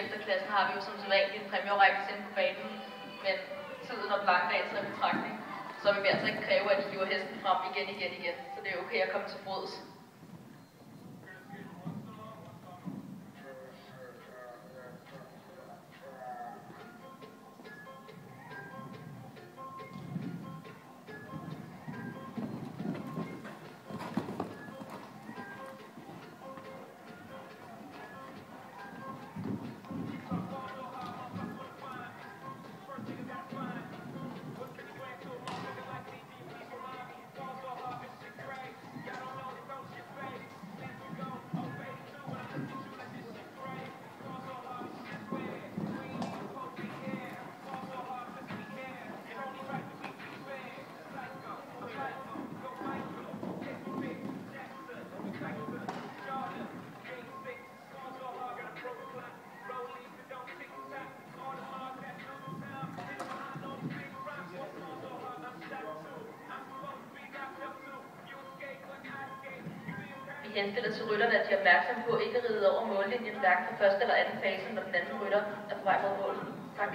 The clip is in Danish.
efter klassen har vi jo som sædvanligt en præmierække inde på banen, men tiden og blank dagen taget i betragtning, så vil vi altså ikke kræve, at I hiver hesten frem igen, så det er okay at komme til bords. Vi henstiller til rytterne, at de er opmærksomme på ikke at ride over mållinjen, hverken på første eller anden fase, når den anden rytter er på vej mod mål. Tak.